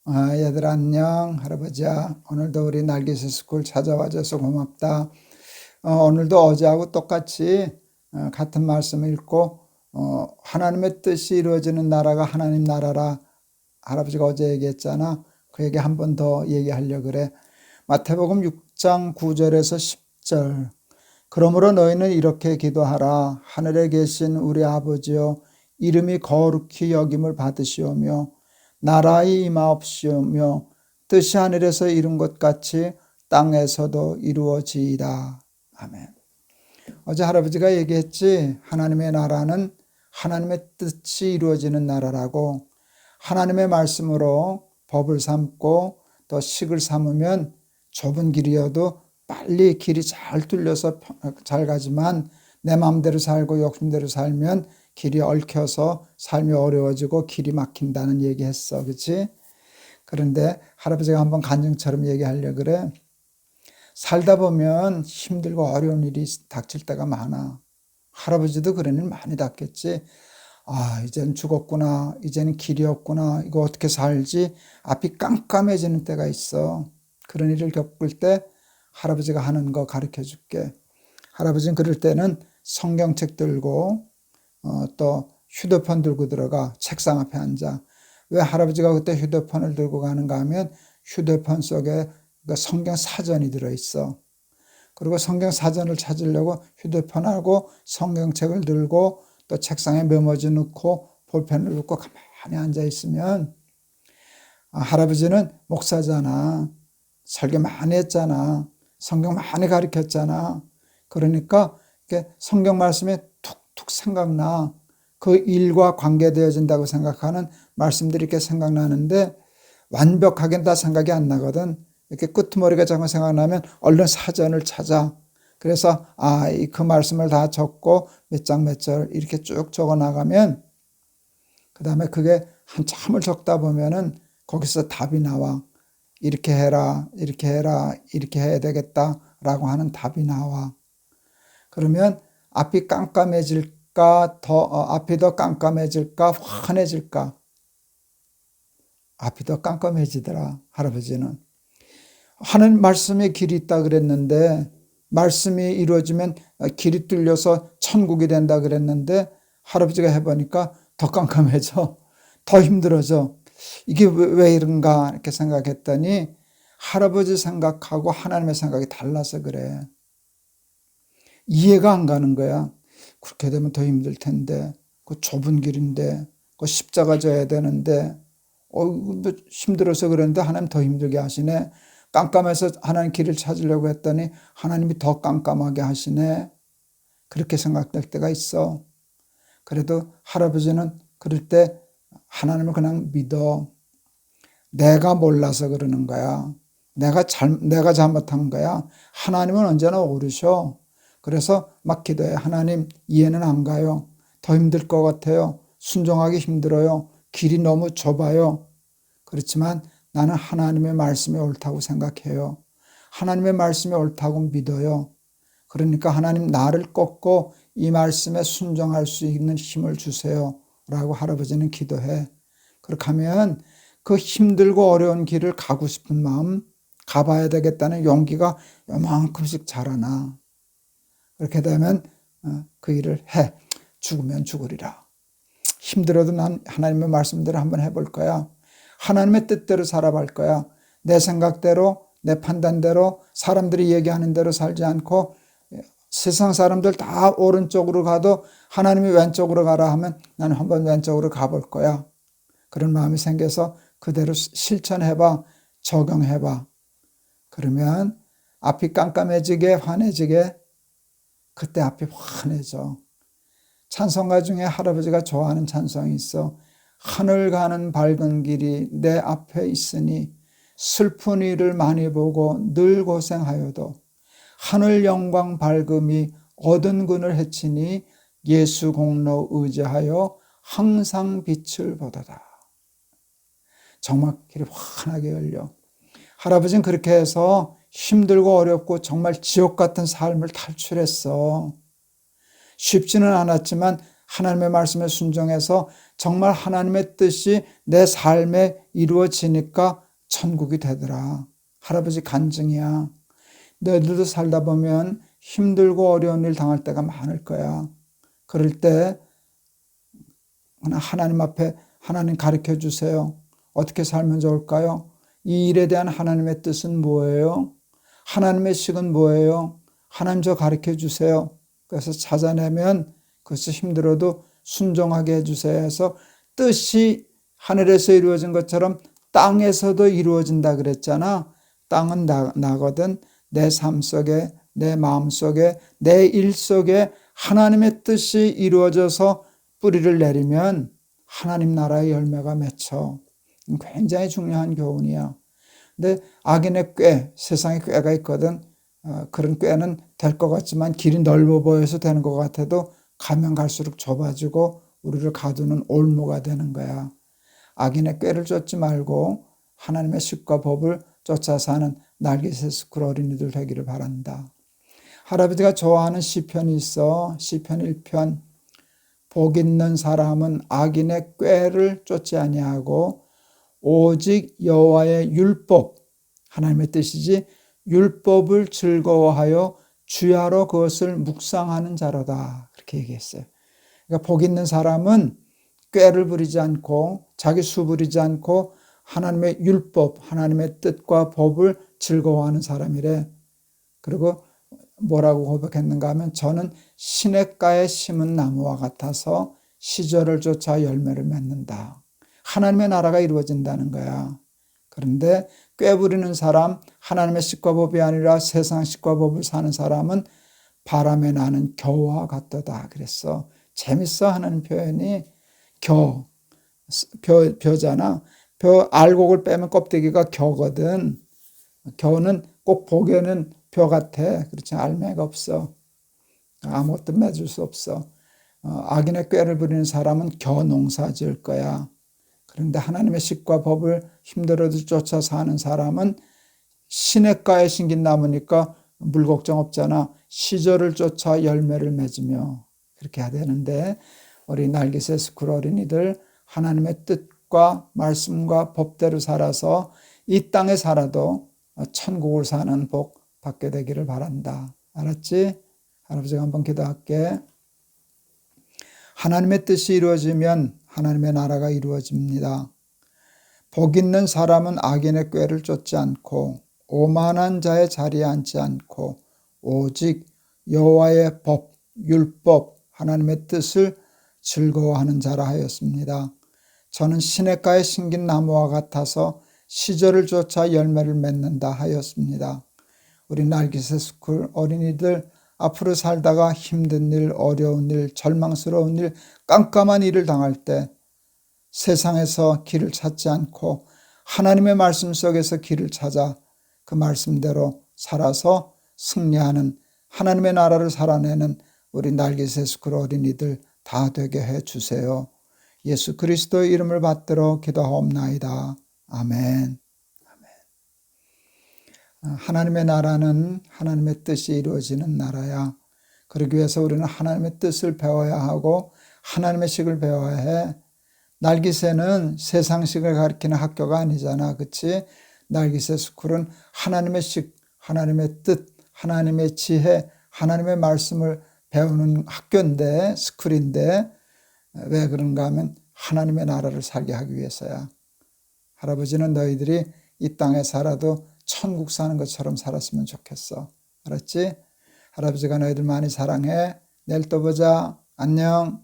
얘들아 안녕. 할아버지야. 오늘도 우리 날개새 스쿨 찾아와줘서 고맙다. 오늘도 어제하고 똑같이 같은 말씀 읽고 하나님의 뜻이 이루어지는 나라가 하나님 나라라. 할아버지가 어제 얘기했잖아. 그 얘기 한 번 더 얘기하려고 그래. 마태복음 6장 9절에서 10절. 그러므로 너희는 이렇게 기도하라. 하늘에 계신 우리 아버지여, 이름이 거룩히 여김을 받으시오며 나라의 임하옵시오며 뜻이 하늘에서 이룬 것 같이 땅에서도 이루어지이다. 아멘. 어제 할아버지가 얘기했지, 하나님의 나라는 하나님의 뜻이 이루어지는 나라라고. 하나님의 말씀으로 법을 삼고 또 식을 삼으면 좁은 길이어도 빨리 길이 잘 뚫려서 잘 가지만, 내 마음대로 살고 욕심대로 살면 길이 얽혀서 삶이 어려워지고 길이 막힌다는 얘기했어. 그렇지? 그런데 할아버지가 한번 간증처럼 얘기하려고 그래. 살다 보면 힘들고 어려운 일이 닥칠 때가 많아. 할아버지도 그런 일 많이 닥쳤지. 이제는 죽었구나. 이제는 길이 없구나. 이거 어떻게 살지? 앞이 깜깜해지는 때가 있어. 그런 일을 겪을 때 할아버지가 하는 거 가르쳐 줄게. 할아버지는 그럴 때는 성경책 들고 또 휴대폰 들고 들어가 책상 앞에 앉아. 왜 할아버지가 그때 휴대폰을 들고 가는가 하면 휴대폰 속에 성경 사전이 들어있어. 그리고 성경 사전을 찾으려고 휴대폰하고 성경책을 들고 또 책상에 메모지 넣고 볼펜을 넣고 가만히 앉아 있으면, 할아버지는 목사잖아. 설교 많이 했잖아. 성경 많이 가르쳤잖아. 그러니까 성경 말씀이 툭툭 생각나. 그 일과 관계되어진다고 생각하는 말씀들이 이렇게 생각나는데 완벽하게 다 생각이 안 나거든. 이렇게 끄트머리가 잠깐 생각나면 얼른 사전을 찾아. 그래서 그 말씀을 다 적고 몇 장 몇 절 이렇게 쭉 적어 나가면, 그 다음에 그게 한참을 적다 보면은 거기서 답이 나와. 이렇게 해라, 이렇게 해라, 이렇게 해야 되겠다라고 하는 답이 나와. 그러면 앞이 깜깜해질까, 앞이 더 깜깜해질까, 환해질까? 앞이 더 깜깜해지더라, 할아버지는. 하는 말씀에 길이 있다 그랬는데, 말씀이 이루어지면 길이 뚫려서 천국이 된다 그랬는데, 할아버지가 해보니까 더 깜깜해져. 더 힘들어져. 이게 왜 이런가 이렇게 생각했더니 할아버지 생각하고 하나님의 생각이 달라서 그래. 이해가 안 가는 거야. 그렇게 되면 더 힘들 텐데, 그 좁은 길인데, 그 십자가 져야 되는데, 힘들어서 그랬는데 하나님 더 힘들게 하시네. 깜깜해서 하나님 길을 찾으려고 했더니 하나님이 더 깜깜하게 하시네. 그렇게 생각될 때가 있어. 그래도 할아버지는 그럴 때 하나님을 그냥 믿어. 내가 몰라서 그러는 거야. 내가 잘못한 거야. 하나님은 언제나 옳으셔. 그래서 막 기도해. 하나님, 이해는 안 가요. 더 힘들 것 같아요. 순종하기 힘들어요. 길이 너무 좁아요. 그렇지만 나는 하나님의 말씀이 옳다고 생각해요. 하나님의 말씀이 옳다고 믿어요. 그러니까 하나님, 나를 꺾고 이 말씀에 순종할 수 있는 힘을 주세요 라고 할아버지는 기도해. 그렇게 하면 그 힘들고 어려운 길을 가고 싶은 마음, 가봐야 되겠다는 용기가 요만큼씩 자라나. 그렇게 되면 그 일을 해. 죽으면 죽으리라. 힘들어도 난 하나님의 말씀대로 한번 해볼 거야. 하나님의 뜻대로 살아갈 거야. 내 생각대로, 내 판단대로, 사람들이 얘기하는 대로 살지 않고, 세상 사람들 다 오른쪽으로 가도 하나님이 왼쪽으로 가라 하면 나는 한번 왼쪽으로 가볼 거야. 그런 마음이 생겨서 그대로 실천해봐. 적용해봐. 그러면 앞이 깜깜해지게, 환해지게, 그때 앞이 환해져. 찬송가 중에 할아버지가 좋아하는 찬송이 있어. 하늘 가는 밝은 길이 내 앞에 있으니 슬픈 일을 많이 보고 늘 고생하여도 하늘 영광 밝음이 얻은 근을 헤치니 예수 공로 의지하여 항상 빛을 보도다. 정말 길이 환하게 열려. 할아버지는 그렇게 해서 힘들고 어렵고 정말 지옥 같은 삶을 탈출했어. 쉽지는 않았지만 하나님의 말씀에 순종해서 정말 하나님의 뜻이 내 삶에 이루어지니까 천국이 되더라. 할아버지 간증이야. 너희들도 살다 보면 힘들고 어려운 일 당할 때가 많을 거야. 그럴 때 하나님 앞에 하나님 가르쳐 주세요. 어떻게 살면 좋을까요? 이 일에 대한 하나님의 뜻은 뭐예요? 하나님의 식은 뭐예요? 하나님 저 가르쳐 주세요. 그래서 찾아내면 그것이 힘들어도 순종하게 해주세요 해서 뜻이 하늘에서 이루어진 것처럼 땅에서도 이루어진다 그랬잖아. 땅은 나거든. 내 삶 속에, 내 마음 속에, 내 일 속에 하나님의 뜻이 이루어져서 뿌리를 내리면 하나님 나라의 열매가 맺혀. 굉장히 중요한 교훈이야. 근데 악인의 꾀, 세상에 꾀가 있거든. 그런 꾀는 될 것 같지만 길이 넓어 보여서 되는 것 같아도 가면 갈수록 좁아지고 우리를 가두는 올무가 되는 거야. 악인의 꾀를 쫓지 말고 하나님의 식과 법을 쫓아 사는 날개새 스쿨 어린이들 되기를 바란다. 할아버지가 좋아하는 시편이 있어. 시편 1편. 복 있는 사람은 악인의 꾀를 쫓지 아니하고 오직 여호와의 율법, 하나님의 뜻이지, 율법을 즐거워하여 주야로 그것을 묵상하는 자로다. 그렇게 얘기했어요. 그러니까 복 있는 사람은 꾀를 부리지 않고 자기 수 부리지 않고 하나님의 율법, 하나님의 뜻과 법을 즐거워하는 사람이래. 그리고 뭐라고 고백했는가 하면 저는 시냇가에 심은 나무와 같아서 시절을 쫓아 열매를 맺는다. 하나님의 나라가 이루어진다는 거야. 그런데 꾀부리는 사람, 하나님의 식과 법이 아니라 세상 식과 법을 사는 사람은 바람에 나는 겨와 같도다 그랬어. 재밌어 하는 표현이. 벼잖아. 벼 알곡을 빼면 껍데기가 겨거든. 겨는 꼭 보기에는 벼 같아. 그렇지 알매가 없어. 아무것도 맺을 수 없어. 악인의 꾀를 부리는 사람은 겨 농사 지을 거야. 그런데 하나님의 식과 법을 힘들어도 쫓아 사는 사람은 시냇가에 심긴 나무니까 물 걱정 없잖아. 시절을 쫓아 열매를 맺으며 그렇게 해야 되는데 우리 날개새 스쿨 어린이들 하나님의 뜻과 말씀과 법대로 살아서 이 땅에 살아도 천국을 사는 복 받게 되기를 바란다. 알았지? 할아버지가 한번 기도할게. 하나님의 뜻이 이루어지면 하나님의 나라가 이루어집니다. 복 있는 사람은 악인의 꾀를 쫓지 않고 오만한 자의 자리에 앉지 않고 오직 여호와의 법, 율법, 하나님의 뜻을 즐거워하는 자라 하였습니다. 저는 시냇가에 심긴 나무와 같아서 시절을 쫓아 열매를 맺는다 하였습니다. 우리 날개새 스쿨 어린이들 앞으로 살다가 힘든 일, 어려운 일, 절망스러운 일, 깜깜한 일을 당할 때 세상에서 길을 찾지 않고 하나님의 말씀 속에서 길을 찾아 그 말씀대로 살아서 승리하는 하나님의 나라를 살아내는 우리 날개새 스쿨 어린이들 다 되게 해 주세요. 예수 그리스도의 이름을 받들어 기도하옵나이다. 아멘. 하나님의 나라는 하나님의 뜻이 이루어지는 나라야. 그러기 위해서 우리는 하나님의 뜻을 배워야 하고 하나님의 식을 배워야 해. 날개새는 세상식을 가르치는 학교가 아니잖아. 그치? 날개새 스쿨은 하나님의 식, 하나님의 뜻, 하나님의 지혜, 하나님의 말씀을 배우는 학교인데, 스쿨인데 왜 그런가 하면 하나님의 나라를 살게 하기 위해서야. 할아버지는 너희들이 이 땅에 살아도 천국 사는 것처럼 살았으면 좋겠어. 알았지? 할아버지가 너희들 많이 사랑해. 내일 또 보자. 안녕.